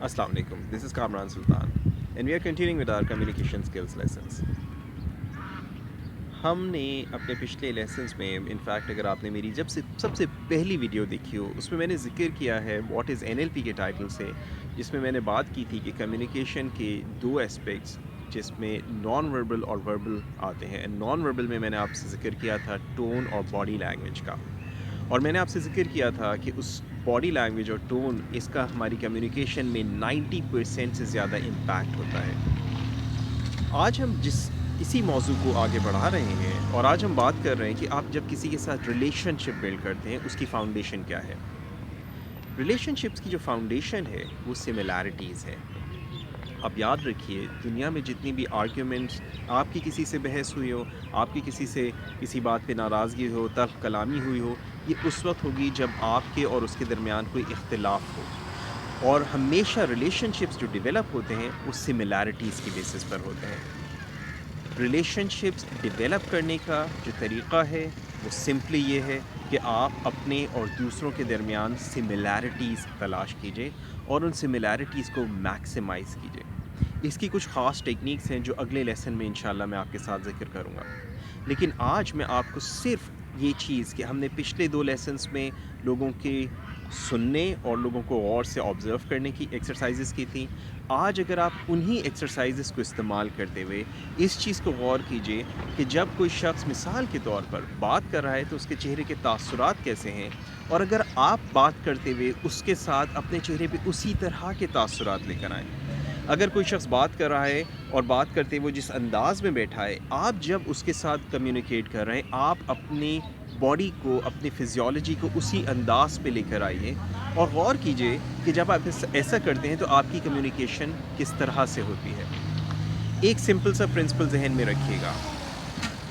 Assalamu alaikum. This is Kamran Sultan, and we are continuing with our communication skills lessons. हमने अपने पिछले lessons में in fact अगर आपने मेरी जब से सबसे पहली वीडियो देखी हो उसमें मैंने ज़िक्र किया है व्हाट इज़ एनएलपी के टाइटल से, जिसमें मैंने बात की थी कि कम्युनिकेशन के दो एस्पेक्ट्स जिसमें नॉन वर्बल और वर्बल आते हैं। एंड नॉन वर्बल में मैंने आपसे ज़िक्र किया था टोन और बॉडी लैंग्वेज का, और मैंने आपसे ज़िक्र किया था कि उस बॉडी लैंग्वेज और टोन इसका हमारी कम्युनिकेशन में 90% से ज़्यादा इम्पैक्ट होता है। आज हम इसी मौजू को आगे बढ़ा रहे हैं और आज हम बात कर रहे हैं कि आप जब किसी के साथ रिलेशनशिप बिल्ड करते हैं उसकी फाउंडेशन क्या है। रिलेशनशिप्स की जो फाउंडेशन है वो सिमिलैरिटीज़ है। आप याद रखिए, दुनिया में जितनी भी आर्ग्यूमेंट्स, आपकी किसी से बहस हुई हो, आपकी किसी से किसी बात पे नाराज़गी हो, तल्ख़ कलामी हुई हो, ये उस वक्त होगी जब आपके और उसके दरमियान कोई इख्तिलाफ़ हो। और हमेशा रिलेशनशिप्स जो डेवलप होते हैं वो सिमिलैरिटीज़ की बेसिस पर होते हैं। रिलेशनशिप्स डेवलप करने का जो तरीक़ा है वो सिंपली ये है कि आप अपने और दूसरों के दरमियान सिमिलैरिटीज़ तलाश कीजिए और उन सिमिलैरिटीज़ को मैक्सिमाइज़ कीजिए। इसकी कुछ ख़ास टेक्निक्स हैं जो अगले लेसन में इंशाल्लाह मैं आपके साथ ज़िक्र करूँगा। लेकिन आज मैं आपको सिर्फ ये चीज़ कि हमने पिछले 2 लेसन्स में लोगों के सुनने और लोगों को गौर से ऑब्ज़र्व करने की एक्सरसाइज़ेस की थी। आज अगर आप उन्हीं एक्सरसाइज़ेस को इस्तेमाल करते हुए इस चीज़ को गौर कीजिए कि जब कोई शख्स मिसाल के तौर पर बात कर रहा है तो उसके चेहरे के तासुरात कैसे हैं, और अगर आप बात करते हुए उसके साथ अपने चेहरे पे उसी तरह के तासुरात लेकर आएँ। अगर कोई शख्स बात कर रहा है और बात करते हुए जिस अंदाज़ में बैठा है, आप जब उसके साथ कम्युनिकेट कर रहे हैं, आप अपनी बॉडी को, अपनी फ़िज़ियोलॉजी को उसी अंदाज़ पे लेकर आइए और गौर कीजिए कि जब आप ऐसा करते हैं तो आपकी कम्युनिकेशन किस तरह से होती है। एक सिंपल सा प्रिंसिपल ज़हन में रखिएगा,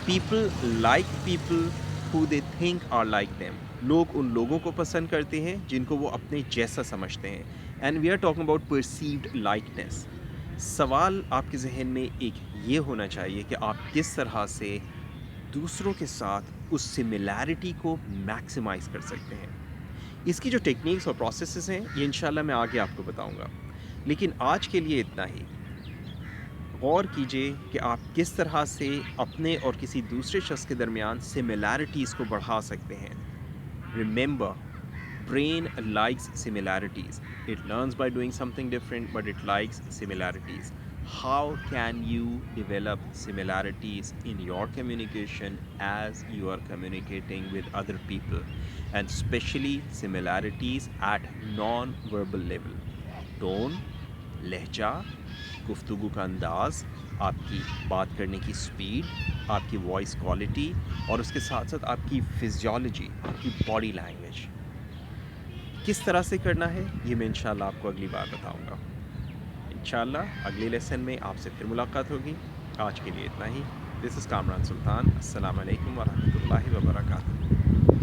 people like people who they think are like them. लोग उन लोगों को पसंद करते हैं जिनको वो अपने जैसा समझते हैं। And we are talking about perceived likeness. सवाल आपके जहन में एक ये होना चाहिए कि आप किस तरह से दूसरों के साथ उस सिमिलैरिटी को मैक्सिमाइज़ कर सकते हैं। इसकी जो टेक्निक्स और प्रोसेसेस हैं ये इंशाल्लाह मैं आगे आपको बताऊंगा, लेकिन आज के लिए इतना ही। गौर कीजिए कि आप किस तरह से अपने और किसी दूसरे शख्स के दरमियान सिमिलैरिटीज़ को बढ़ा सकते हैं। Remember, brain likes similarities. It learns by doing something different, but it likes similarities. How can you develop similarities in your communication as you are communicating with other people, and especially similarities at non-verbal level? Tone, लहजा, गुफ्तगू का अंदाज़, आपकी बात करने की speed, आपकी voice quality और उसके साथ साथ आपकी फिजियोलॉजी, आपकी बॉडी लैंग्वेज किस तरह से करना है ये मैं इंशाल्लाह आपको अगली बार बताऊंगा। इंशाल्लाह अगले लेसन में आपसे फिर मुलाकात होगी। आज के लिए इतना ही। दिस इज़ कामरान सुल्तान। अस्सलाम वालेकुम व रहमतुल्लाहि व बरकातहू।